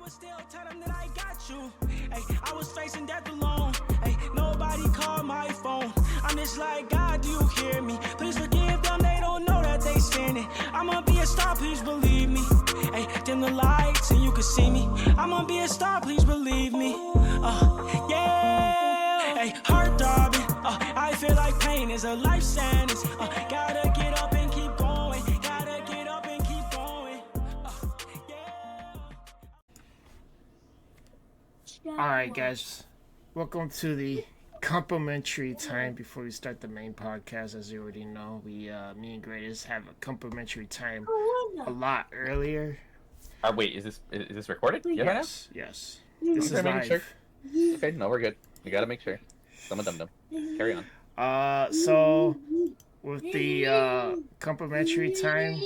Still tell them that I got you. Hey, I was facing death alone. Hey, nobody called my phone. I'm just like, God, do you hear me? Please forgive them, they don't know that they sinning. I'ma be a star, please believe me. Hey, dim the lights and you can see me. I'ma be a star, please believe me. Yeah. Hey, heart throbbing. I feel like pain is a life sentence. Gotta get up and keep going. Gotta get up and keep going. Alright guys, welcome to the complimentary time before we start the main podcast. As you already know, me and Greatest have a complimentary time a lot earlier. Wait, is this recorded? Yes. This is live. Sure. Okay, no, we're good. We gotta make sure. I'm a dum-dum. Carry on. So with the complimentary time,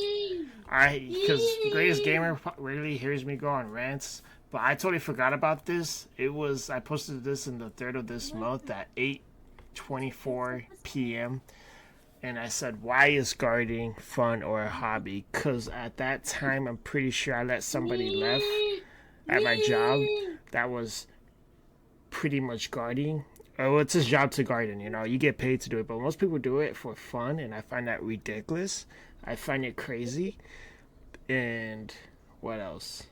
because Greatest Gamer rarely hears me go on rants, but I totally forgot about this. I posted this in the 3rd of this month at 8:24 p.m. And I said, why is gardening fun or a hobby? Because at that time, I'm pretty sure I let somebody left at my job that was pretty much gardening. Oh, it's his job to garden, you know. You get paid to do it, but most people do it for fun, and I find that ridiculous. I find it crazy. And what else?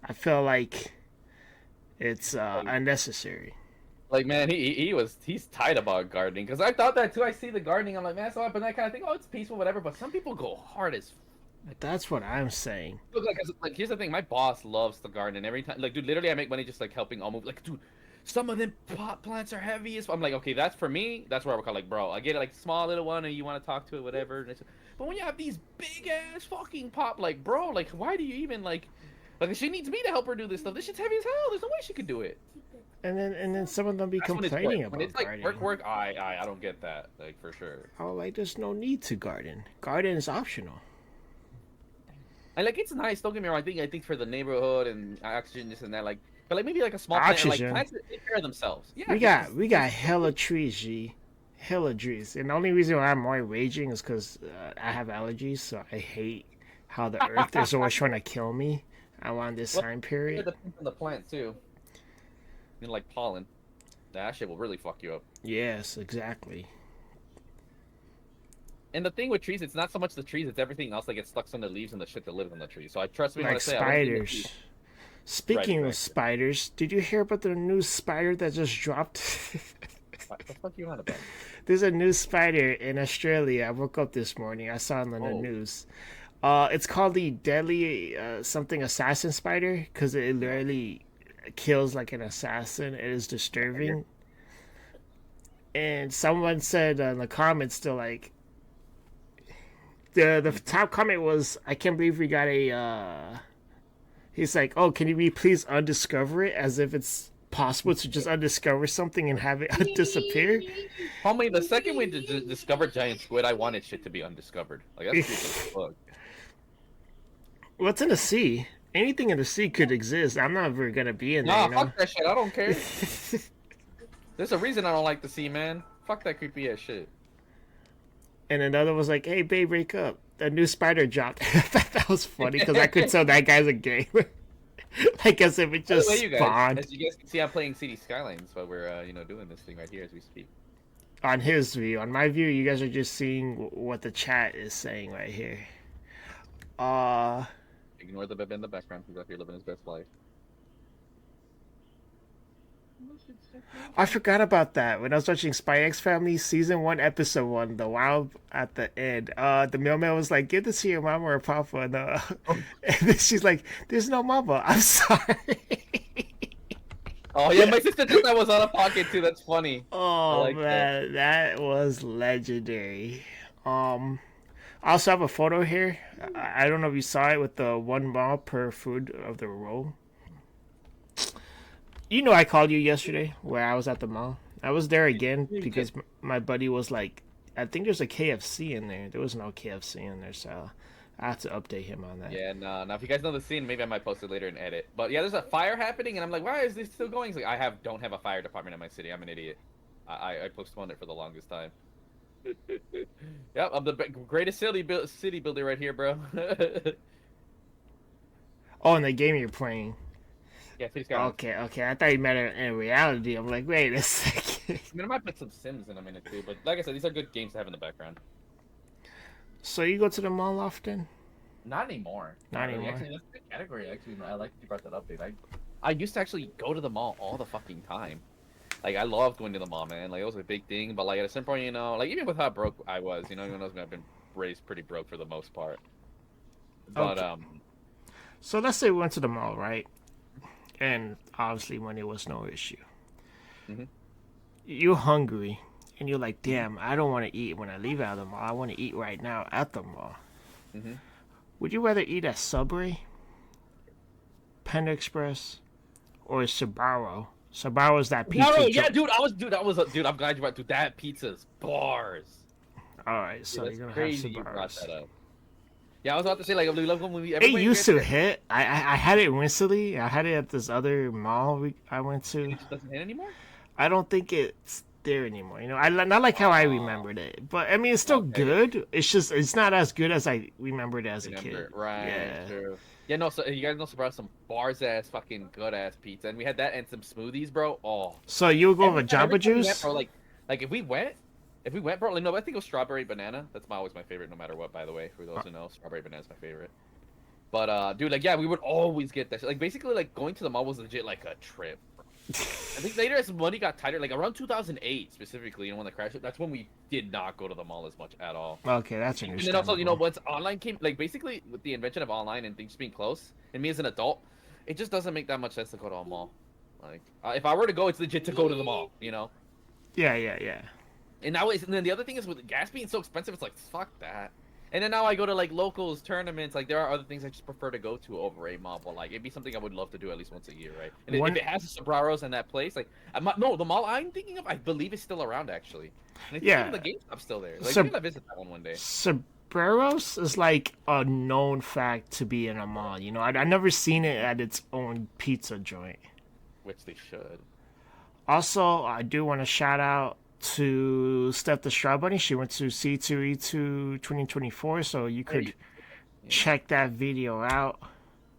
I feel like it's unnecessary. Like, man, he's tight about gardening, because I thought that too. I see the gardening, I'm like, man, so up, and I kind of think, oh, it's peaceful, whatever. But some people go hard as. That's what I'm saying. Look, like here's the thing, my boss loves to garden, and every time, like, dude, literally, I make money just like helping all move. Like, dude, some of them pot plants are heavy as. I'm like, okay, that's for me. That's where I would call, like, bro, I get it, like small little one, and you want to talk to it, whatever. But when you have these big ass fucking pot, like, bro, like, why do you even like she needs me to help her do this stuff. This shit's heavy as hell. There's no way she could do it. And then some of them be complaining about when it's like gardening. work. I don't get that, like, for sure. Oh, like, there's no need to garden. Garden is optional. And like, it's nice. Don't get me wrong. I think for the neighborhood and oxygen, this and that, like, but like maybe like a small oxygen. plant, like plants that take care of themselves. Yeah, we got hella trees, G. Hella trees. And the only reason why I'm more raging is because I have allergies, so I hate how the earth is always trying to kill me around this time period. It depends on the plant too. You know, like pollen. That shit will really fuck you up. Yes, exactly. And the thing with trees, it's not so much the trees, it's everything else that gets stuck on the leaves and the shit that lives on the tree. So I trust me when I Like say spiders. Speaking right. of spiders, did you hear about the new spider that just dropped? What the fuck you on about? There's a new spider in Australia. I woke up this morning. I saw it on the news. It's called the deadly something assassin spider because it literally kills like an assassin. It is disturbing. And someone said in the comments, still like, the top comment was, I can't believe we got a. He's like, oh, can we please undiscover it, as if it's possible to just undiscover something and have it disappear. Homie, the second we discovered giant squid, I wanted shit to be undiscovered. Like, that's creepy as fuck. What's in the sea? Anything in the sea could exist. I'm not ever gonna be in there. Nah, you know? fuck that shit. I don't care. There's a reason I don't like the sea, man. Fuck that creepy ass shit. And another was like, hey, babe, wake up. A new spider dropped. I thought that was funny because I could tell that guy's a gamer. Like, as if it just spawned. As you guys can see, I'm playing City Skylines while we're, doing this thing right here as we speak. On his view. On my view, you guys are just seeing what the chat is saying right here. Ignore the baby in the background. He's out here living his best life. I forgot about that. When I was watching Spy X Family Season 1, Episode 1, the wild at the end, the mailman was like, give this to your mama or papa. And then she's like, there's no mama. I'm sorry. Oh, yeah, my sister thought that was out of pocket, too. That's funny. Oh, like man, that was legendary. I also have a photo here. I don't know if you saw it with the 1 mile per food of the roll. You know, I called you yesterday where I was at the mall. I was there again because my buddy was like, I think there's a KFC in there. There was no KFC in there, so I have to update him on that. Yeah, no. Now, if you guys know the scene, maybe I might post it later and edit. But yeah, there's a fire happening, and I'm like, why is this still going? He's like, don't have a fire department in my city. I'm an idiot. I postponed it for the longest time. Yep, I'm the greatest city builder right here, bro. Oh, and the game you're playing. Yeah, City Skylines. Okay. I thought you meant it in reality. I'm like, wait a second. I mean, I might put some Sims in a minute too, but like I said, these are good games to have in the background. So you go to the mall often? Not anymore. Not really. anymore. Actually, that's a good category. Actually, I like that you brought that up, dude. I used to actually go to the mall all the fucking time. Like, I loved going to the mall, man. Like, it was a big thing. But like at a certain point, like even with how broke I was, everyone knows me, I've been raised pretty broke for the most part. But Okay. So let's say we went to the mall, right? And obviously money was no issue. Mhm. You're hungry, and you're like, damn, I don't want to eat when I leave out of the mall. I want to eat right now at the mall. Mhm. Would you rather eat at Subway, Panda Express, or Sbarro? Sbarro is that pizza No, joint. yeah, dude, I'm glad you brought, dude, that pizza's bars. All right, so Dude, you're that's gonna have crazy you brought Sbarros. that up. Yeah, I was about to say, like, we love when we It everybody used gets to hit. I had it recently. I had it at this other mall I went to. it just doesn't hit anymore. I don't think it's there anymore. I not like how I remembered it, but I mean it's still Okay, good. It's just it's not as good as I remembered it as a remember, kid. right? Yeah. True. Yeah, no. So you guys know brought some bars ass fucking good ass pizza, and we had that and some smoothies, bro. Oh, So you would go with every Jamba time we went, Juice? bro, like if we went, bro, like, no, I think it was strawberry banana. That's always my favorite, no matter what. By the way, for those who know, strawberry banana is my favorite. But dude, like, yeah, we would always get that shit. Like, basically, like, going to the mall was legit like a trip. I think later as money got tighter, like around 2008 specifically, when the crash hit, that's when we did not go to the mall as much at all. Okay, that's And then understandable. also, once online came, like basically with the invention of online and things being close, and me as an adult, it just doesn't make that much sense to go to a mall. Like, if I were to go, it's legit to go to the mall, Yeah. And then the other thing is with gas being so expensive, it's like fuck that. And then now I go to like locals tournaments. Like there are other things I just prefer to go to over a mall. But like it'd be something I would love to do at least once a year, right? And if it has the Sobraros in that place, like no, the mall I'm thinking of, I believe is still around actually. And I think Yeah. even the GameStop's still there. Like So- we gotta visit that one day. Sabreros is like a known fact to be in a mall. I never seen it at its own pizza joint. Which they should. Also, I do want to shout out to Steph the Straw Bunny. She went to C2E2 2024, so you could check that video out.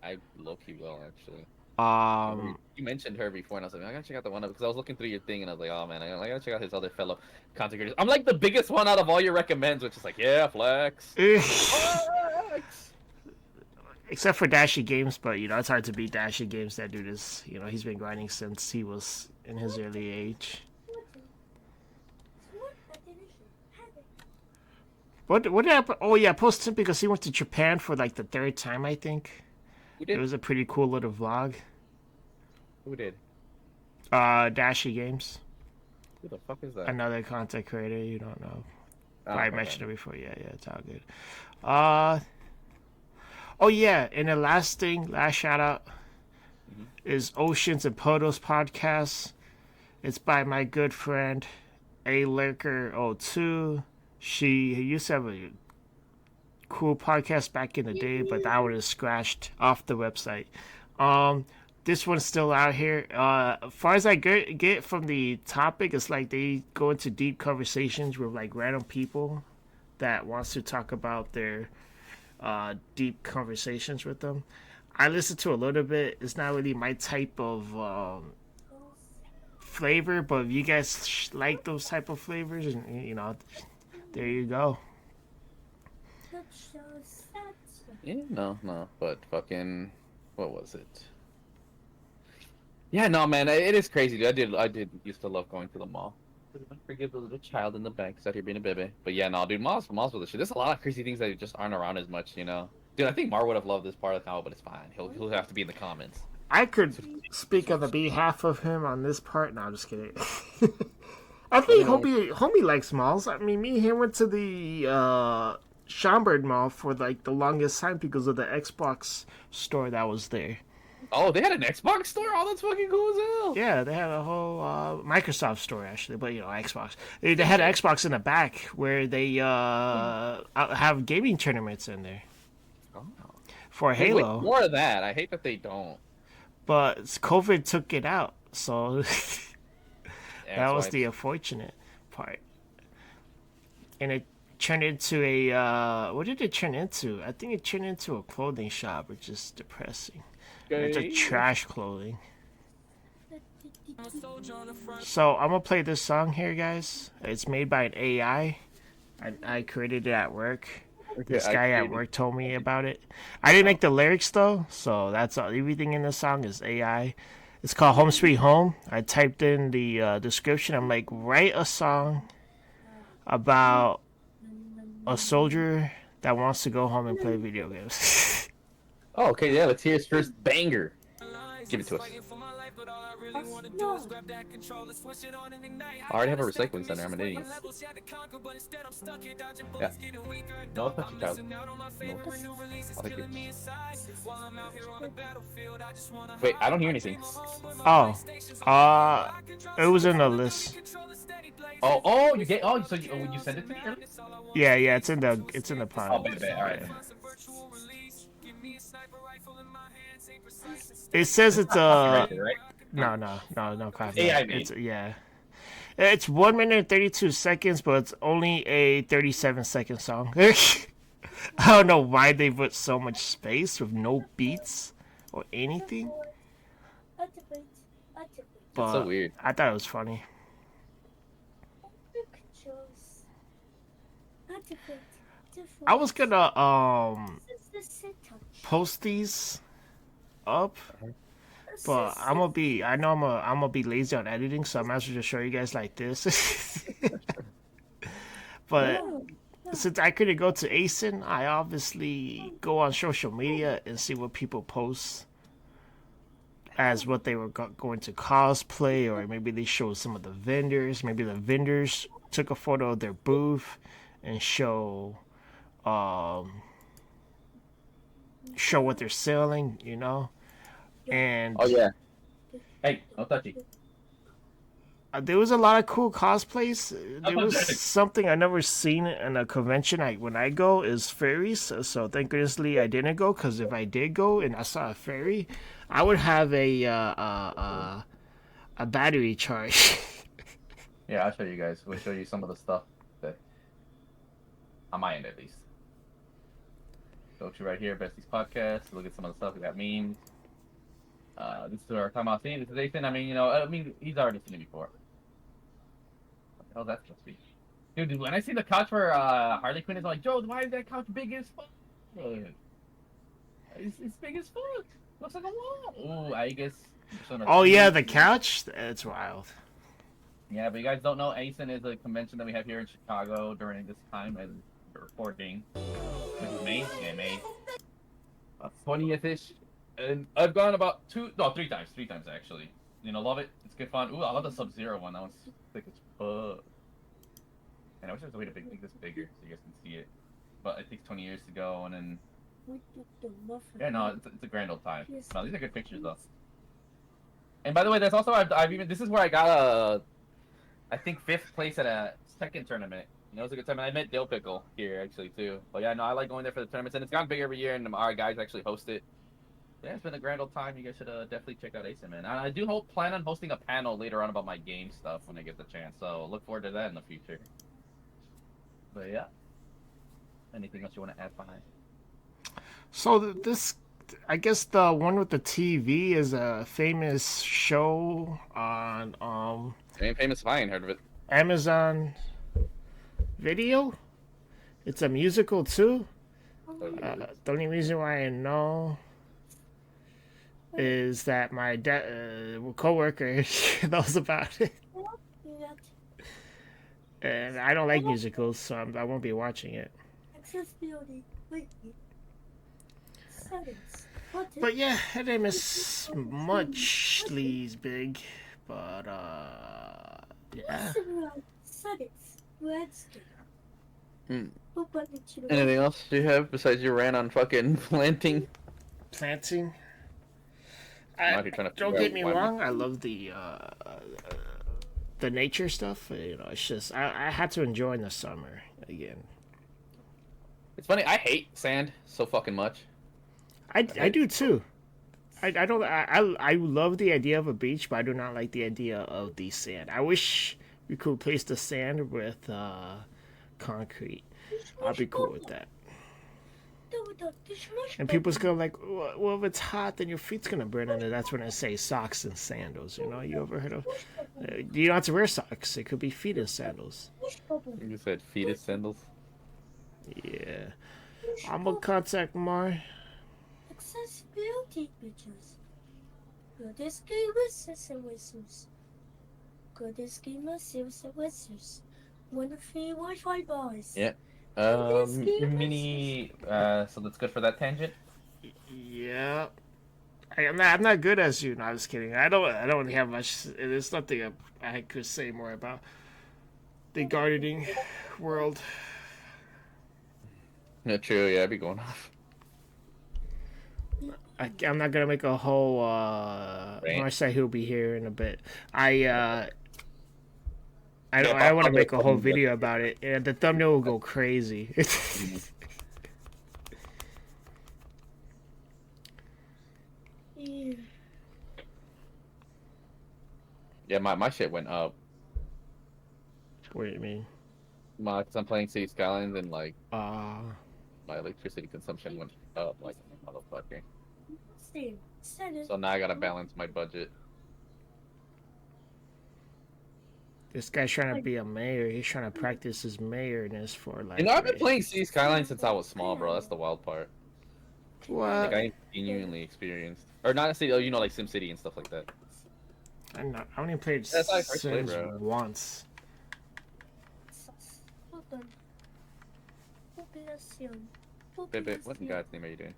I low-key will actually. Um, You mentioned her before, and I was like, I gotta check out the one because I was looking through your thing, and I was like, oh man, I gotta check out his other fellow content creators. I'm like the biggest one out of all your recommends, which is like, yeah, flex. Flex. except for Dashy Games, but it's hard to beat Dashy Games. That dude is, he's been grinding since he was in his early age. What happened? Oh yeah, post him because he went to Japan for like the third time, I think. Who did? It was a pretty cool little vlog. Who did? Dashy Games, Who the fuck is that? another content creator you don't know. Oh, I okay. mentioned it before. Yeah, it's all good. Oh yeah, and the last shout out is Oceans and Potos podcast. It's by my good friend A Lurker 02. She used to have a cool podcast back in the day, but that one is scratched off the website. This one's still out here. As far as I get from the topic, it's like they go into deep conversations with like random people that wants to talk about their deep conversations with them. I listened to a little bit. It's not really my type of flavor, but if you guys like those type of flavors, and there you go. Yeah, no, but fucking, what was it? Yeah, no, man, it is crazy, dude. I did used to love going to the mall. Forgive the little child in the back who's out here being a baby. But yeah, no, dude, malls with the shit. There's a lot of crazy things that just aren't around as much, Dude, I think Mar would have loved this part of the convo, but it's fine. He'll have to be in the comments. I could speak on the behalf of him on this part. No, I'm just kidding. I think homie likes malls. I mean, me and him went to the Schaumburg Mall for like the longest time because of the Xbox store that was there. Oh, they had an Xbox store? Oh, that's fucking cool as hell. Yeah, they had a whole Microsoft store actually, but Xbox. They had an Xbox in the back where they have gaming tournaments in there Oh. for Halo. Wait, more of that. I hate that they don't. But COVID took it out, so that was why the unfortunate part. And it turned into a what did it turn into? I think it turned into a clothing shop, which is depressing. It's a Okay. trash clothing. So I'm gonna play this song here, guys. It's made by an AI. I created it at work. Okay, This guy at work told me about it. I didn't make the lyrics though, so that's all. Everything in the song is AI. It's called Home Sweet Home. I typed in the description. I'm like, write a song about a soldier that wants to go home and play video games. Oh, okay, yeah, let's hear his first banger. Give it to us. I already have a recycling center, I'm an idiot. Yeah. No, touch it, child. No. I'll take it. Wait, I don't hear anything. Oh, it was in the list. Oh, you get, so you send it to me? Yeah, it's in the pod. Oh, bad, alright. It says it's Copyrighted, right? no copy. AI made. It's It's 1 minute and 32 seconds, but it's only a 37-second song. I don't know why they put so much space with no beats or anything. But so weird. I thought it was funny. I was gonna post these up, but I know I'm gonna be lazy on editing, so I might as well just show you guys like this. But since I couldn't go to ASIN, I obviously go on social media and see what people post as what they were going to cosplay, or maybe they showed some of the vendors. Maybe the vendors took a photo of their booth and show what they're selling, you know. And Oh yeah. Hey, no touchy. there was a lot of cool cosplays. There was something I never seen in a convention. When I go is fairies. So thank goodnessly I didn't go, because if I did go and I saw a fairy, I would have a battery charge. Yeah, I'll show you guys. We'll show you some of the stuff that on my end at least. Go to right here, Besties Podcast. Look at some of the stuff. We got memes. This is our time off scene. This is Ethan. I mean, he's already seen it before. What the hell is that supposed to be? Dude, when I see the couch for Harley Quinn, it's like, Joe, why is that couch big as fuck? It's big as fuck. Looks like a wall. Ooh, I guess. Oh yeah, the couch. It's wild. Yeah, but you guys don't know, ASIN is a convention that we have here in Chicago during this time as we're recording. Which is May? Yeah, May. 20th-ish. And I've gone about 3 times. 3 times, actually. You know, love it. It's good fun. Ooh, I love the Sub-Zero one. That one's thick as fuck. And I wish there was a way to make this bigger so you guys can see it. But it takes 20 years to go, and then... Yeah, no, it's a grand old time. No, these are good pictures, though. And by the way, there's also... I've even... This is where I got a... I think 5th place at a second tournament. You know, it was a good time. And I met Dill Pickle here, actually, too. But yeah, no, I like going there for the tournaments. And it's gotten bigger every year, and our guys actually host it. Yeah, it's been a grand old time. You guys should definitely check out ASIN, man. I do plan on hosting a panel later on about my game stuff when I get the chance. So look forward to that in the future. But yeah. Anything else you want to add behind? So this... I guess the one with the TV is a famous show on Famous if I ain't heard of it. Amazon Video. It's a musical too. The only reason why I know is that my coworker knows about it, and I don't like musicals, so I won't be watching it. Accessibility. Settings. But yeah, her name is muchly big, but yeah. Settings. Landscape. Anything else you have besides your rant on fucking planting? Planting. I'm out here trying to Don't figure get out me why wrong, I love the nature stuff. You know, it's just I had to enjoy in the summer again. It's funny, I hate sand so fucking much. I do too. I love the idea of a beach, but I do not like the idea of the sand. I wish we could replace the sand with concrete. I'd be cool with that. And people's go like, well, if it's hot, then your feet's gonna burn. And that's when I say socks and sandals. You know, you ever heard of? You don't have to wear socks. It could be fetus sandals. You said fetus sandals. Yeah, I'm gonna contact Mar. Accessibility pictures. Goddess game whistles and whistles. Goddess game whistles and whistles. One of the Wi-Fi bars. Yeah. Mini. So that's good for that tangent. Yeah. I'm not good as you. No, I'm just kidding. I don't have much. There's nothing I could say more about the gardening world. Yeah, true. Yeah, I'd be going off. I'm not gonna make a whole. Marseille, he'll be here in a bit. I want to make a whole video about it, and the thumbnail will go crazy. Yeah, my shit went up. What do you mean? Cause I'm playing City Skylines and like Uh, my electricity consumption went up like a motherfucker. So So now I gotta balance my budget. this guy's trying to be a mayor. He's trying to practice his mayorness for like. You know, I've been playing City Skylines since I was small, bro. That's the wild part. What? Like I genuinely experienced, or not necessarily, you know, like SimCity and stuff like that. I only played That's how I first played, Sims bro. once. Hold on. Population. Bit, what in God's name are you doing?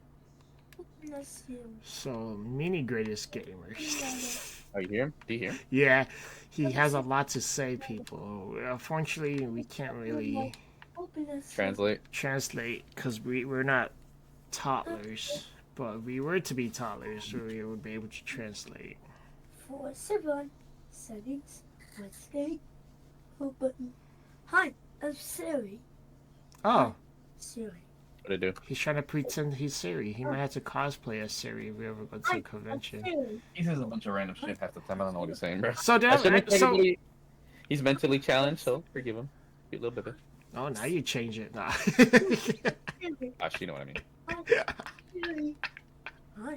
Population. So mini greatest gamers. Oh, you hear him? Do you hear him? Yeah, he has a lot to say, people. Unfortunately, we can't really Translate. translate because we're not toddlers. But if we were to be toddlers, we would be able to translate. 4-7 settings. Wednesday. Home button. Hi, I'm Siri. Oh, Siri. What do? he's trying to pretend he's Siri. He might have to cosplay as Siri if we ever go to a convention. Siri. He says a bunch of random shit half the time. I don't know what he's saying, bro. So, He's mentally challenged, so forgive him. Be a little bit. oh, now you change it. Nah. Siri. Actually, you know what I mean. Siri. Hi.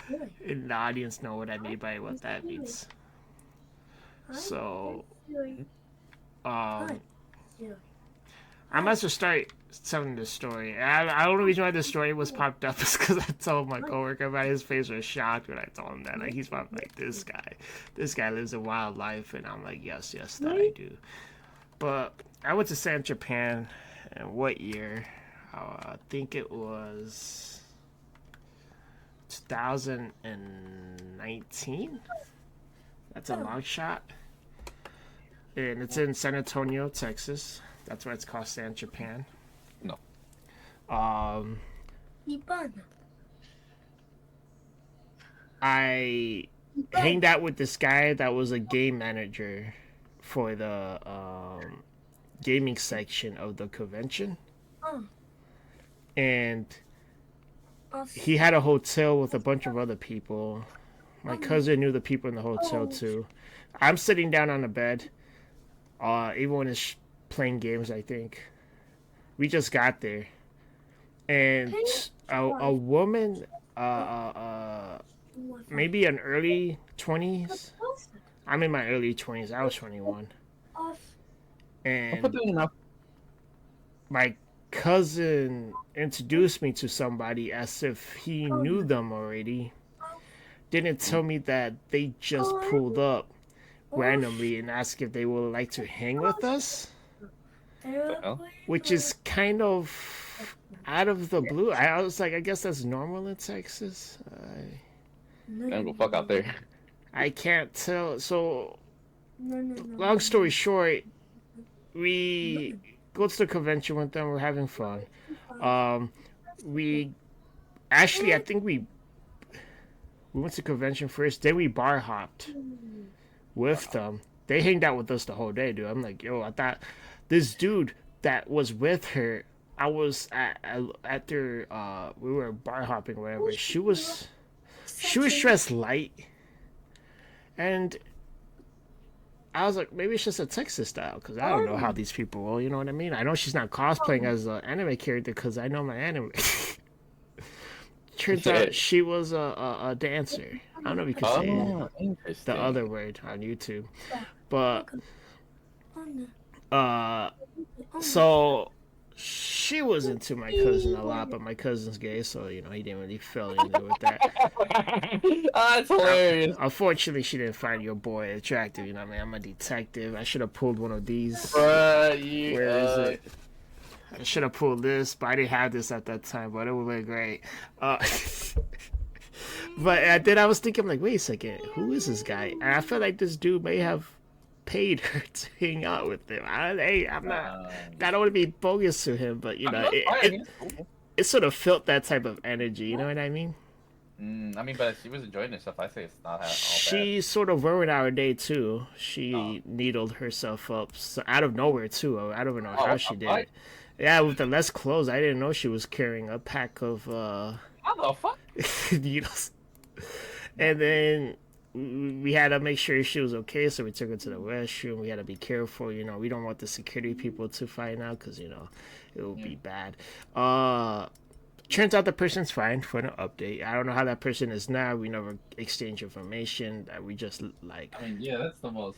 Siri. And the audience know what I mean by what that means. Hi. So, Siri. Siri. I must have started telling the story. The only reason why the story was popped up is because I told my coworker about it. His face was shocked when I told him that. Like, he's probably like, this guy lives a wild life. And I'm like, yes, that I do. But I went to San Japan, and what year? I think it was 2019. That's a long shot. And it's in San Antonio, Texas. That's why it's called San Japan. No. Iban. I hanged out with this guy that was a game manager for the gaming section of the convention. Oh. And he had a hotel with a bunch of other people. My cousin knew the people in the hotel too. I'm sitting down on the bed. Everyone is playing games, I think. We just got there. And a woman, maybe an early 20s. I'm in my early 20s. I was 21. And my cousin introduced me to somebody as if he knew them already. Didn't tell me that they just pulled up randomly and asked if they would like to hang with us, which is kind of out of the blue. I was like, I guess that's normal in Texas. Don't go fuck out there. I can't tell. So, long story short, we go to the convention with them. We're having fun. We actually, I think we went to convention first. Then we bar hopped with them. They hanged out with us the whole day, dude. I'm like, yo, I thought this dude that was with her, I was at their we were bar hopping or whatever. She was dressed light, and I was like, maybe it's just a Texas style, because I don't know how these people roll, you know what I mean? I know she's not cosplaying as an anime character, because I know my anime. Turns out she was a dancer. I don't know if you could say Oh, the interesting. other word on YouTube, but On the so she was into my cousin a lot, but my cousin's gay, so you know he didn't really feel into with that. That's hilarious. Unfortunately, she didn't find your boy attractive. You know what I mean? I'm a detective. I should have pulled one of these. Bruh, Where is it? I should have pulled this, but I didn't have this at that time. But it would have been great. But then I was thinking, I'm like, wait a second, who is this guy? And I felt like this dude may have paid her to hang out with him. I'm not. I don't want to be bogus to him, but you know, it sort of felt that type of energy. You know what I mean? I mean, but she was enjoying herself. I say it's not all bad. She sort of ruined our day too. She needled herself up out of nowhere too. I don't even know how she did it. Yeah, with the less clothes, I didn't know she was carrying a pack of How the fuck? needles. And then we had to make sure she was okay, so we took her to the restroom. We had to be careful, you know. We don't want the security people to find out because, you know, it will be bad. Turns out the person's fine for an update. I don't know how that person is now. We never exchange information. We just like. I mean, yeah, that's the most.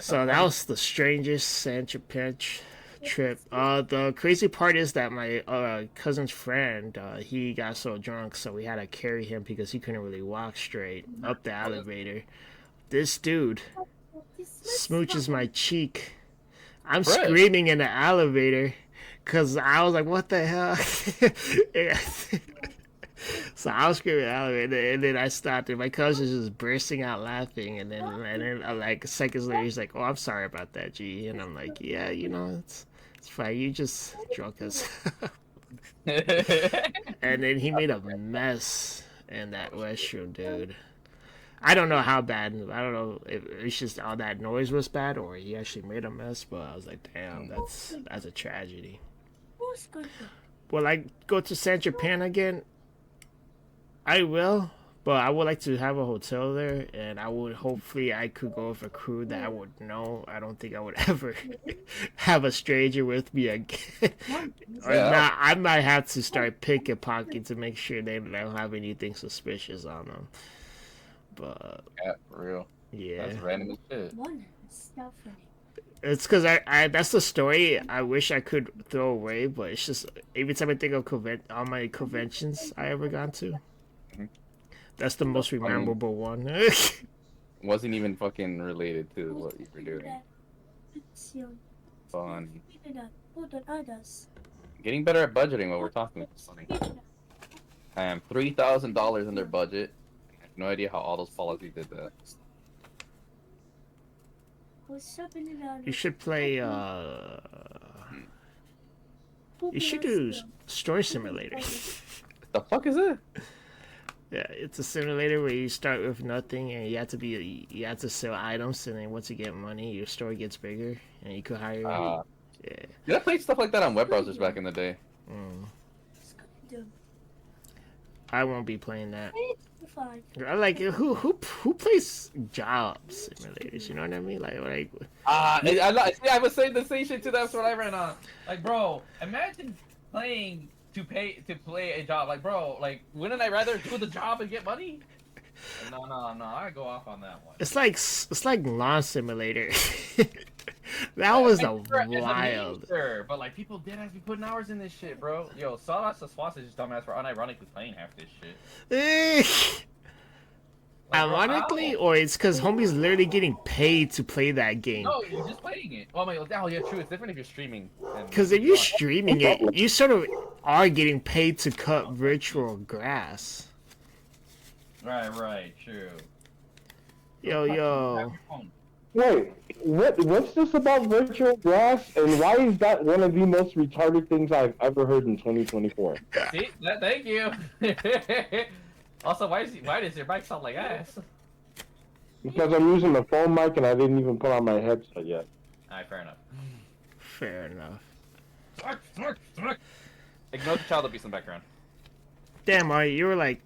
So that was the strangest Sancho Pinch trip. The crazy part is that my cousin's friend, he got so drunk, so we had to carry him because he couldn't really walk straight up the elevator. This dude smooches my cheek. I'm screaming in the elevator because I was like, what the hell? So I was screaming in the elevator, and then I stopped, and my cousin's just bursting out laughing, and then like seconds later, he's like, oh, I'm sorry about that, G. And I'm like, yeah, you know, it's fine. You just drunk us. And then he made a mess in that restroom, dude. I don't know how bad. I don't know if it's just all that noise was bad or he actually made a mess. But I was like, damn, that's a tragedy. Will I go to San Japan again? I will, but I would like to have a hotel there, and hopefully I could go with a crew that I would know. I don't think I would ever have a stranger with me again. Or not, I might have to start pickpocketing to make sure they don't have anything suspicious on them. But yeah, for real. Yeah, that's random as shit. It's because I that's the story I wish I could throw away, but it's just every time I think of all my conventions I ever gone to. That's the most memorable one. Wasn't even fucking related to what you were doing. Fun. Getting better at budgeting while we're talking about something. I am $3,000 in their budget. I have no idea how all those policies did that. You should play. You should do Story Simulator. The fuck is it? Yeah, it's a simulator where you start with nothing and you have to sell items, and then once you get money, your store gets bigger and you could hire. Yeah, I played stuff like that on web browsers back in the day. I won't be playing that. I like who plays job simulators? You know what I mean? I was saying the same shit too. That's what I ran on. Like, bro, imagine playing to play a job. Like, bro, like, wouldn't I rather do the job and get money? No, I go off on that one. It's like Lawn Simulator. That was wild. But like, people did have to be putting hours in this shit, bro. Yo, Sawdust the Swats is just dumbass for unironically playing half this shit. Ironically, or it's because homie's literally getting paid to play that game. No, you're just playing it. Oh my god, oh yeah, true. It's different if you're streaming. Because if you're streaming it, you sort of are getting paid to cut virtual grass. Right, true. Yo. Wait, what's this about virtual grass, and why is that one of the most retarded things I've ever heard in 2024? See, thank you. Also, why does your mic sound like ass? Because I'm using the phone mic and I didn't even put on my headset yet. Alright, fair enough. Ignore the child abuse in the background. Damn, you were like...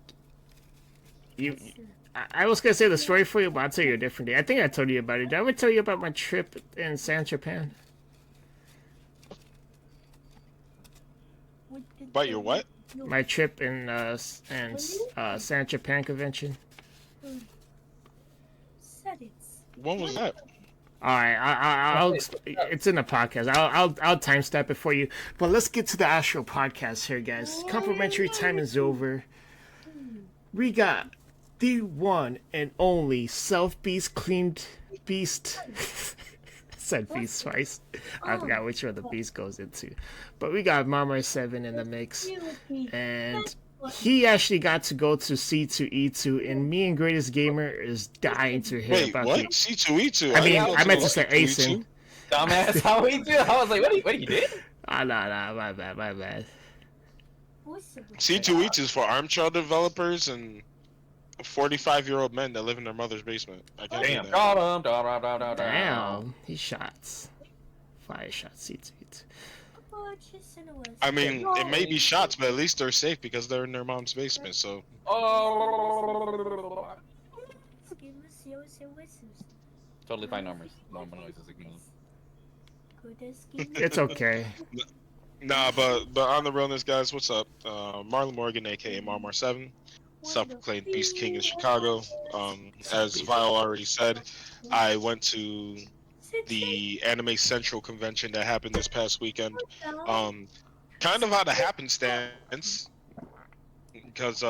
I was gonna say the story for you, but I'll tell you a different day. I think I told you about it. Did I ever tell you about my trip in San Japan? About your what? my trip in San Japan convention. Settings. When was that? All right, I'll it's in the podcast. I'll timestamp it for you. But let's get to the actual podcast here, guys. Complimentary time is over. We got the one and only self-beast cleaned beast. Said beast twice. I forgot which one the beast goes into. But we got Marmar7 in the mix, and he actually got to go to C2E2, and me and Greatest Gamer is dying to hear Wait, about what? the. C2E2? I mean, didn't know I meant to it say was Asen. Dumbass, how we do? I was like, what you did? Nah, my bad. C2E2 is for ARM child developers and 45-year-old men that live in their mother's basement. I can't do Damn. that. Got him. Damn, he shots. Fire shots, C2E2. I mean, it may be shots, but at least they're safe because they're in their mom's basement. So Oh. Totally fine normal noises. Ignore them. It's okay. nah, but on the realness, guys, what's up? Marlon Morgan, aka Marmar7, self-proclaimed Beast King in Chicago. As Vile already said, I went to the Anime Central convention that happened this past weekend. Kind of out of happenstance, because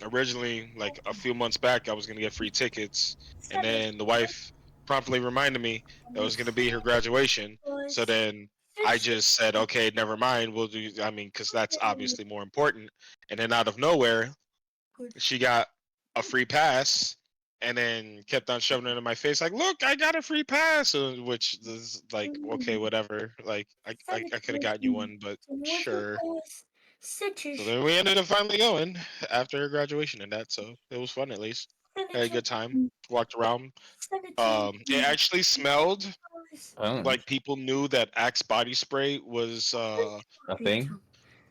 originally, like a few months back, I was gonna get free tickets, and then the wife promptly reminded me that it was gonna be her graduation. So then I just said, okay, never mind. We'll do. I mean, because that's obviously more important. And then out of nowhere, she got a free pass, and then kept on shoving it in my face, like, "Look, I got a free pass," which is like, okay, whatever. Like, I could have gotten you one, but sure. So then we ended up finally going after her graduation and that, so it was fun at least. Had a good time. Walked around. It actually smelled Oh, like people knew that Axe body spray was a thing.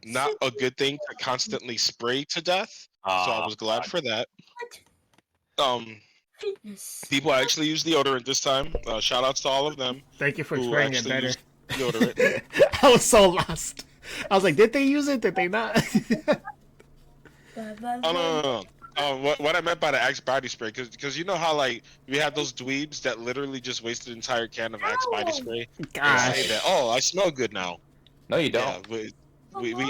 not a good thing to constantly spray to death. So I was glad for that. People actually use deodorant this time. Shout outs to all of them Thank you for who explaining it actually better. use deodorant. I was so lost. I was like, did they use it? Did they not? No. What I meant by the Axe body spray, because you know how like we have those dweebs that literally just wasted an entire can of Axe body spray and say Gosh. that, oh, I smell good now. No, you Yeah, don't. we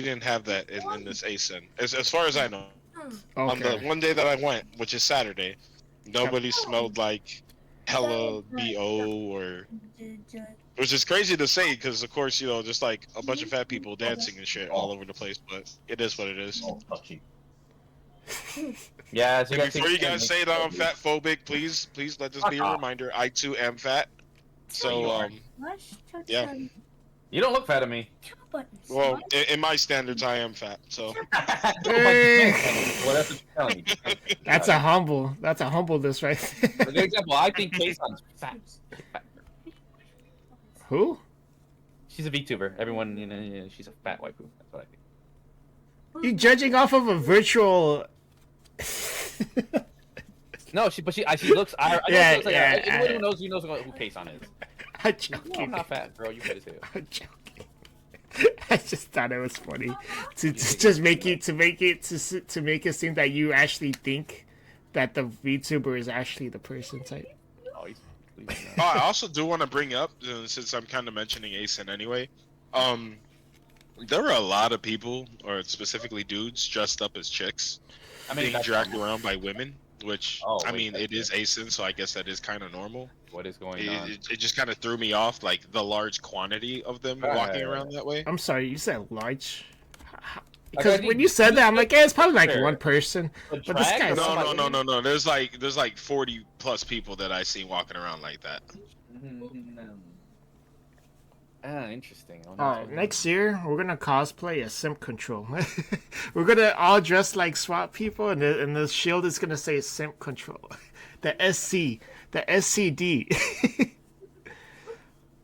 didn't have that in this ASIN as far as I know. On the Okay. one day that I went, which is Saturday, nobody smelled like hella BO or, which is crazy to say because of course you know just like a bunch of fat people dancing and shit all over the place, but it is what it is. Yeah. So And before you guys say that I'm fat phobic, please let this be a reminder. I too am fat. So yeah. You don't look fat to me. Well, in my standards, I am fat. So Well, that's what you're telling me. That's a humbleness right For there. good example, I think Kayson's fat. Who? She's a VTuber. Everyone, you know, she's a fat waifu. That's what I think. You judging off of a virtual? No, she looks. I know Yeah, she looks like yeah, anyone who knows who Kayson is. I'm No, I'm joking. not fat, girl. You fat as hell. I'm joking. I just thought it was funny to just make it seem that you actually think that the VTuber is actually the person type. Oh, he's Oh, I also do want to bring up, since I'm kind of mentioning ASIN anyway, there were a lot of people, or specifically dudes, dressed up as chicks, I mean, being that's dragged around by women, which, Oh, I wait, mean, that's it is ASIN, so I guess that is kind of normal. what is going on? It just kind of threw me off, like, the large quantity of them walking around that way. I'm sorry, you said large. I Because think when you said that, I'm like, yeah, it's probably like Sure. one person. The But this drag guy's or No. There's like 40 plus people that I seen walking around like that. Interesting. Alright, next year we're gonna cosplay as Simp Control. We're gonna all dress like SWAT people, and the shield is gonna say Simp Control. The SC, the SCD,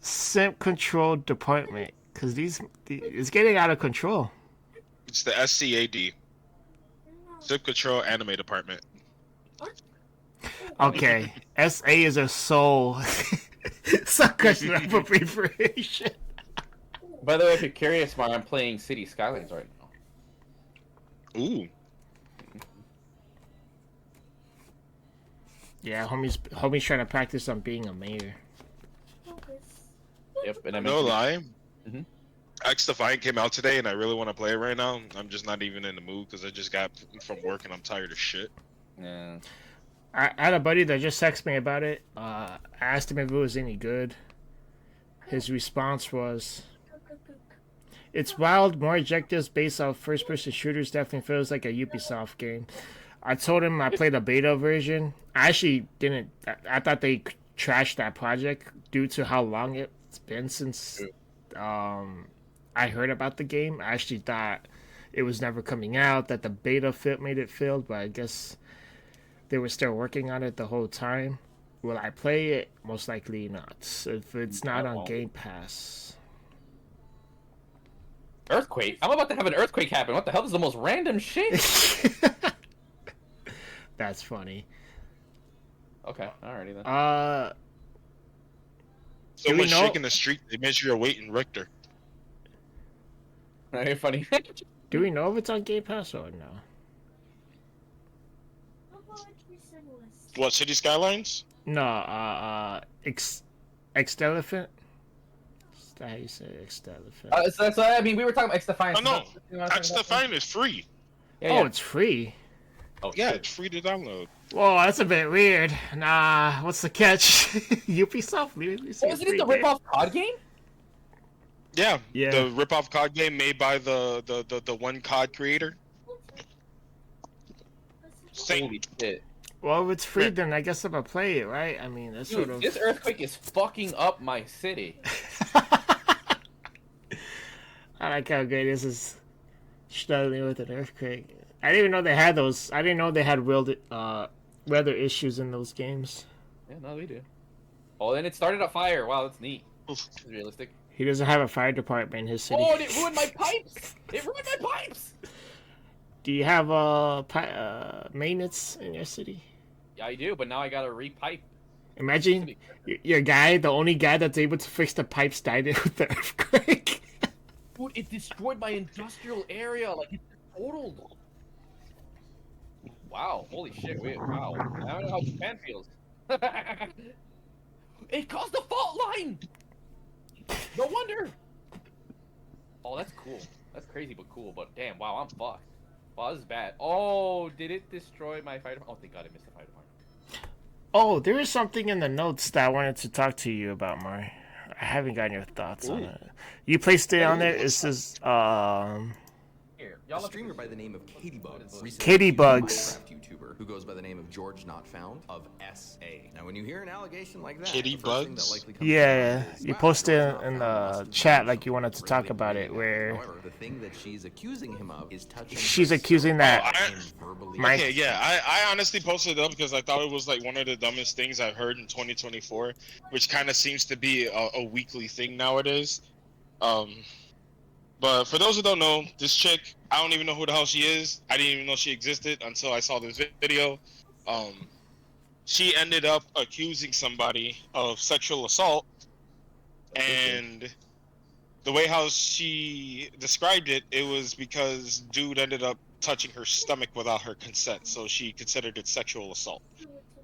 Simp Control Department, because it's getting out of control. It's the SCAD, Zip Control Anime Department. Okay, SA is a soul. Some question of abbreviation. By the way, if you're curious, Mar, I'm playing City Skylines right now. Ooh. Yeah, homie's trying to practice on being a mayor. Yep, and I'm No lie. Mhm. X Defiant came out today, and I really want to play it right now. I'm just not even in the mood because I just got from work and I'm tired of shit. Yeah. I had a buddy that just texted me about it. I asked him if it was any good. His response was, "It's wild, more objectives based off first-person shooters definitely feels like a Ubisoft game." I told him I played a beta version. I actually didn't. I thought they trashed that project due to how long it's been since I heard about the game. I actually thought it was never coming out, that the beta made it failed, but I guess they were still working on it the whole time. Will I play it? Most likely not. If it's not on Game Pass. Earthquake? I'm about to have an earthquake happen. What the hell? This is the most random shit. That's funny. Okay, alrighty then. So Do we much know- shaking the street, they measure your weight in Richter. Very funny. Do we know if it's on Game Pass or no? What, City Skylines? No, X-Elephant? Is that how you say it? X-Elephant? So, I mean, we were talking about X Defiance. Oh no, X Defiant is free. Yeah, Oh, it's free? Oh, Yeah, shit. it's free to download. Whoa, that's a bit weird. Nah, what's the catch? Ubisoft? Leave me Oh, isn't it the rip-off COD game? Yeah, Yeah. the rip-off COD game made by the one COD creator. Same. Holy shit. Well, if it's free, then I guess I'm gonna play it, right? I mean, that's Dude, sort of... this earthquake is fucking up my city. I like how great this is struggling with an earthquake. I didn't even know they had those. I didn't know they had weather issues in those games. Yeah, no, we do. Oh, then it started a fire. Wow, that's neat. Oof. That's realistic. He doesn't have a fire department in his city. Oh, and it ruined my pipes! It ruined my pipes! Do you have maintenance in your city? Yeah, I do, but now I gotta re-pipe. Imagine your guy, the only guy that's able to fix the pipes, died with the earthquake. Dude, it destroyed my industrial area. Like, it totaled. Wow, holy shit, wait, wow. I don't know how Japan feels. It caused a fault line! No wonder! Oh, that's cool. That's crazy, but cool. But damn, wow, I'm fucked. Wow, this is bad. Oh, did it destroy my fire department? Oh, thank God I missed the fire department. Oh, there is something in the notes that I wanted to talk to you about, Mari. I haven't gotten your thoughts on it. You placed it on there. It says, Here, A y'all look streamer by the name of Katybugs recently Katy accused a Bugs. Minecraft YouTuber who goes by the name of George Not Found of SA. Now, when you hear an allegation like that, Kitty the first thing Bugs? that likely comes to Yeah, mind is, you wow, posted George Not in Found the must have chat done like you wanted to something talk about it, really where However, the thing that she's accusing him of is touching she's her accusing stomach that and verbally Mike- Okay, yeah, I honestly posted it up because I thought it was like one of the dumbest things I've heard in 2024, which kind of seems to be a weekly thing nowadays. But for those who don't know, this chick, I don't even know who the hell she is. I didn't even know she existed until I saw this video. She ended up accusing somebody of sexual assault, and the way how she described it, it was because dude ended up touching her stomach without her consent, so she considered it sexual assault.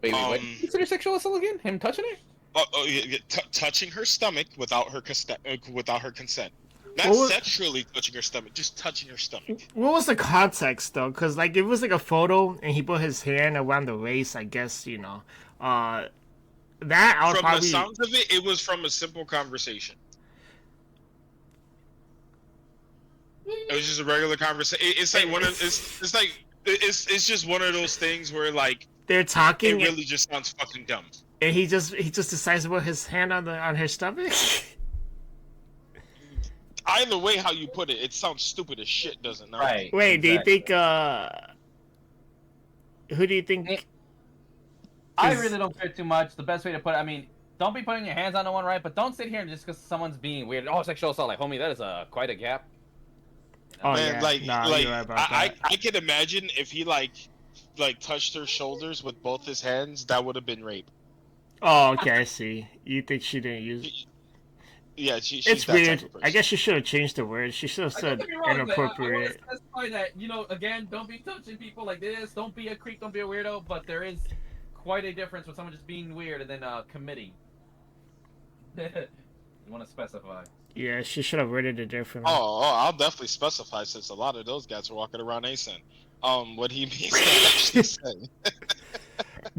Wait, what? Um, Consider sexual assault again? Him touching it? Touching her stomach without her consent. Not What was- sexually touching her stomach, just touching her stomach. What was the context though? Because like it was like a photo, and he put his hand around the waist. I guess you know. That I would From probably. the sounds of it, it was from a simple conversation. It was just a regular conversation. It's like one of it's just one of those things where like They're it talking, really just sounds fucking dumb. and he just decides to put his hand on her stomach. Either way, how you put it, it sounds stupid as shit, doesn't it? Right. Wait, do you exactly. think? Who do you think? I is- really don't care too much. The best way to put it, I mean, don't be putting your hands on no one, right? But don't sit here and just because someone's being weird. Oh, sexual assault. Like, homie, that is quite a gap. Oh Man, yeah, like you're right about I that. I could imagine if he like touched her shoulders with both his hands, that would have been rape. Oh, okay, I see. You think she didn't use? Yeah, she's It's that type weird. of person. I guess she should have changed the word. She should have said Don't get me wrong, like, I want to inappropriate. specify that, again, don't be touching people like this. Don't be a creep. Don't be a weirdo. But there is quite a difference with someone just being weird and then committing. You want to specify? Yeah, she should have worded it differently. I'll definitely specify since a lot of those guys are walking around ascent. What he means to actually say.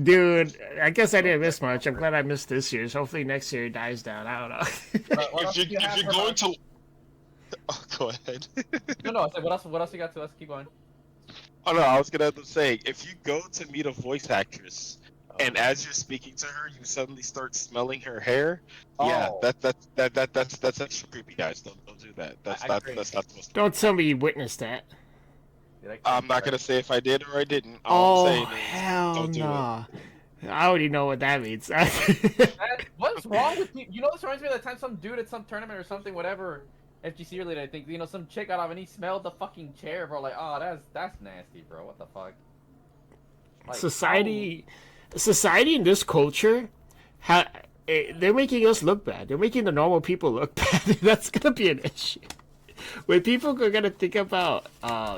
Dude, I guess I didn't miss much. I'm glad I missed this year's. Hopefully next year it dies down. I don't know. If you're going to, go ahead. No. I said, what else you got to? Let's keep going. Oh no, I was gonna say if you go to meet a voice actress and as you're speaking to her, you suddenly start smelling her hair. Yeah, that's extra creepy, guys. Don't do that. That's not supposed to. Don't tell me you witnessed that. I'm not gonna say if I did or I didn't. Oh, I'm saying hell don't do no. I already know what that means. Man, what's wrong with you? This reminds me of that time some dude at some tournament or something, whatever, FGC related, I think. Some chick got off and he smelled the fucking chair, bro. Like, oh, that's nasty, bro. What the fuck? Like, Society in this culture, they're making us look bad. They're making the normal people look bad. That's gonna be an issue. When people are gonna think about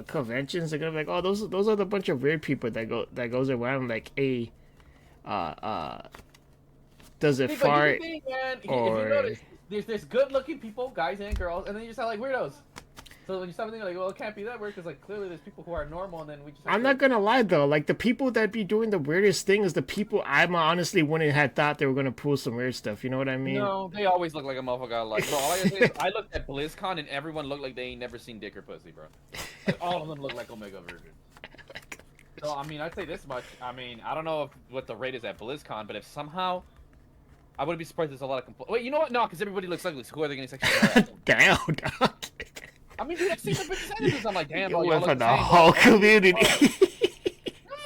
conventions, they're gonna be like, "Oh, those are the bunch of weird people that goes around like a does it fart If you or notice, there's good-looking people, guys and girls, and then you just have like weirdos. So when you start thinking like, well, it can't be that weird because like clearly there's people who are normal, and then we just. I'm not gonna lie though, like the people that be doing the weirdest thing is the people I honestly wouldn't have thought they were gonna pull some weird stuff. You know what I mean? No, they always look like a motherfucker. Like, bro, all I gotta say is I looked at BlizzCon and everyone looked like they ain't never seen dick or pussy, bro. Like, all of them look like Omega Virgin. So I mean, I'd say this much. I mean, I don't know what the rate is at BlizzCon, but if somehow, I wouldn't be surprised. There's a lot of Wait, you know what? No, because everybody looks ugly. So who are they gonna sexually harass? Damn, dog. I mean, dude, I've seen the percentages. I'm like, damn, bro, You y'all went look for the the same, whole bro. community.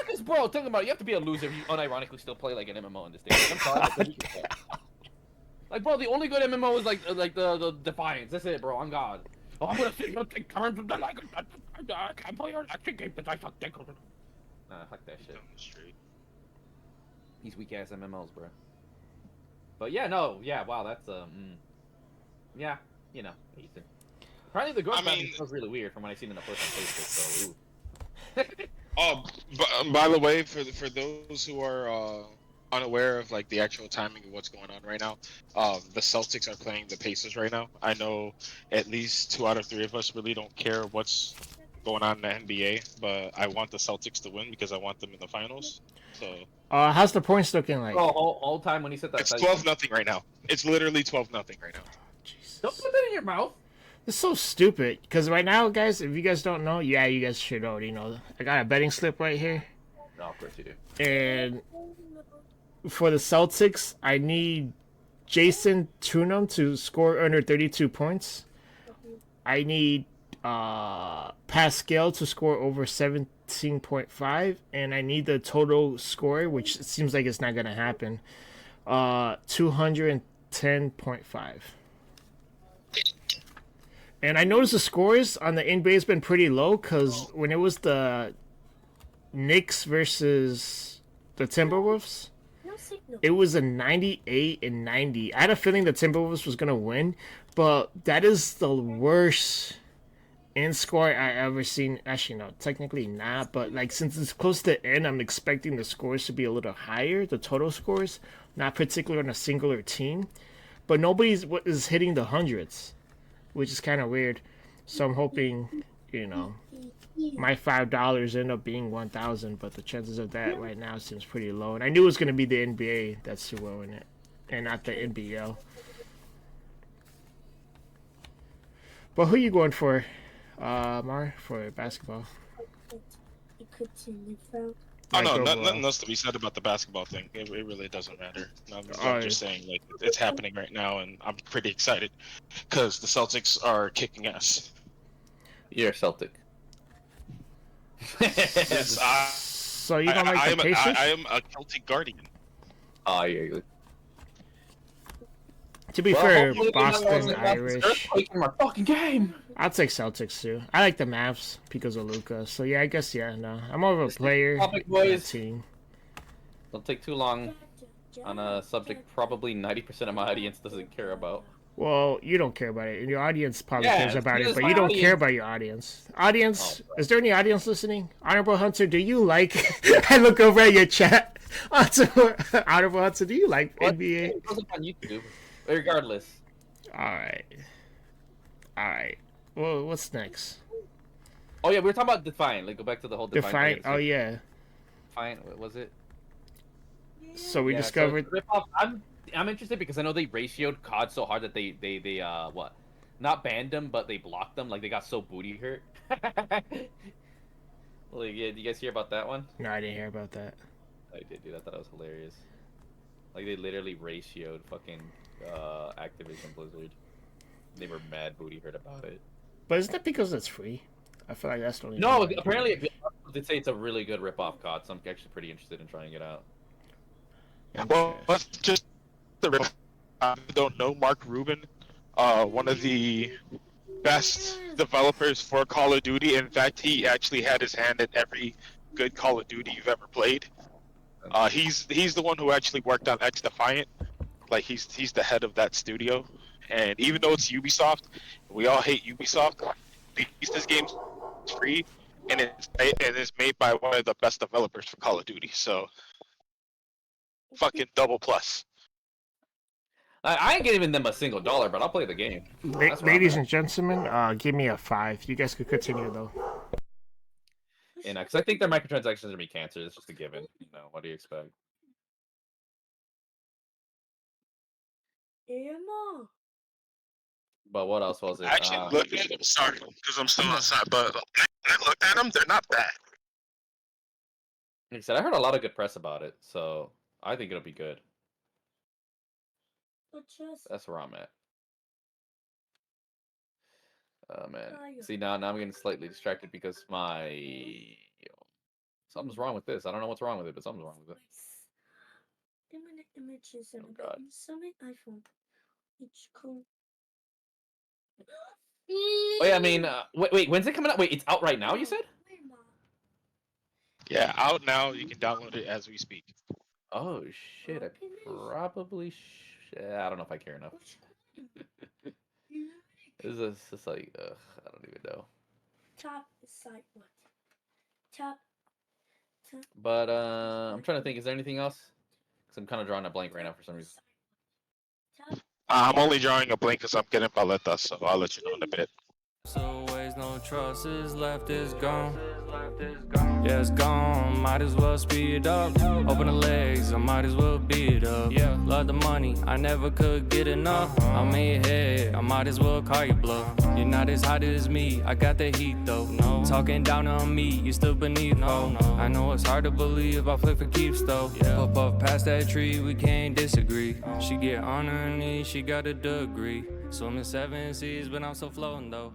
Because, bro, think about it. You have to be a loser if you unironically still play like an MMO in this day. Like, I'm sorry. Like, bro, the only good MMO is like the Defiance. That's it, bro. On God. Oh, I'm gonna sit and take turns with the like. I can't play your action game because I suck dick. Nah, fuck that shit. These weak ass MMOs, bro. But yeah, no, yeah, wow, that's yeah, Ethan. Apparently the girl feels really weird from what I seen in the post on Facebook. So, ooh. By the way, for those who are unaware of like the actual timing of what's going on right now, the Celtics are playing the Pacers right now. I know at least 2 out of 3 of us really don't care what's going on in the NBA, but I want the Celtics to win because I want them in the finals. So. How's the points looking like? Bro, all time when he said that. It's 12-0 right now. It's literally 12-0 right now. Jesus. Don't put that in your mouth. It's so stupid because right now, guys, if you guys don't know, yeah, you guys should already know. I got a betting slip right here. No, of course you do. And for the Celtics, I need Jason Tatum to score under 32 points. I need Pascal to score over 17.5, and I need the total score, which it seems like it's not gonna happen. 210.5. And I noticed the scores on the NBA has been pretty low because when it was the Knicks versus the Timberwolves, it was a 98 and 90. I had a feeling the Timberwolves was gonna win, but that is the worst end score I ever seen. Actually, no, technically not. But like since it's close to the end, I'm expecting the scores to be a little higher, the total scores, not particularly on a singular team. But nobody's is hitting the hundreds, which is kind of weird. So I'm hoping, my $5 end up being 1,000, but the chances of that right now seems pretty low. And I knew it was going to be the NBA that's throwing it, and not the NBL. But who are you going for, Mar, for basketball? Oh no, nothing else to be said about the basketball thing. It really doesn't matter. I'm just saying, like, it's happening right now, and I'm pretty excited because the Celtics are kicking ass. You're a Celtic. Yes, So you don't like the Pacers? I am a Celtic guardian. Oh, yeah. To be fair, Boston, Irish. My fucking game. I'll take Celtics too. I like the Mavs because of Luka. So yeah, I guess no. I'm more of a player than a team. Don't take too long on a subject probably 90% of my audience doesn't care about. Well, you don't care about it, and your audience probably Yeah, cares about it, because but my you don't care audience- about your audience. Audience, Oh. is there any audience listening? Honorable Hunter, do you like? I look over at your chat. Honorable Hunter, do you like What? NBA? It goes up on YouTube. Regardless. All right. Well, what's next? Oh yeah, we were talking about Defiant. Like, go back to the whole Defiant. Defiant. Oh yeah. Defiant. What was it? So we Yeah, discovered. So rip-off, I'm interested because I know they ratioed COD so hard that they what? Not banned them, but they blocked them. Like they got so booty hurt. Like, yeah, did you guys hear about that one? No, I didn't hear about that. I did, dude. I thought that was hilarious. Like they literally ratioed fucking Activision Blizzard. They were mad booty hurt about it. But isn't that because it's free? I feel like that's the only. No, thing. apparently they say it's a really good rip-off COD, so I'm actually pretty interested in trying it out. Well, let's just the real. I don't know Mark Rubin, one of the best developers for Call of Duty. In fact, he actually had his hand in every good Call of Duty you've ever played. He's the one who actually worked on X Defiant. Like he's the head of that studio. And even though it's Ubisoft, we all hate Ubisoft. At least this game's free, and it's made by one of the best developers for Call of Duty. So, fucking double plus. I ain't giving them a single dollar, but I'll play the game. That's where I'm Ladies at. and gentlemen, give me a 5. You guys could continue though. And because I think their microtransactions are gonna be cancer. It's just a given. You know, what do you expect? Emma. But what else was it? I actually looked at them. Sorry, because I'm still outside, but I looked at them. They're not bad. Like I said, I heard a lot of good press about it, so I think it'll be good. But just That's where I'm at. Oh man. Fire. See now I'm getting slightly distracted because something's wrong with this. I don't know what's wrong with it, but something's wrong with it. imminent images and Oh, God. Summit iPhone. Each code. Oh yeah, I mean, wait, when's it coming out? Wait, it's out right now. You said? Yeah, out now. You can download it as we speak. Oh shit! I probably. I don't know if I care enough. This is just like, I don't even know. Top side what? Top. But I'm trying to think. Is there anything else? Because I'm kind of drawing a blank right now for some reason. Top. I'm only drawing a blank because I'm getting paleta, so I'll let you know in a bit. So ways no trust is left is gone. Yeah, it's gone. Might as well speed up. Open the legs, I might as well beat up. Yeah, love the money, I never could get enough. I'm in your head, I might as well call you bluff. You're not as hot as me, I got the heat though. No, talking down on me, you still beneath. No, I know it's hard to believe I play for keeps though. Puff up past that tree, we can't disagree. She get on her knees, she got a degree. Swimming 7 seas, but I'm still floating though.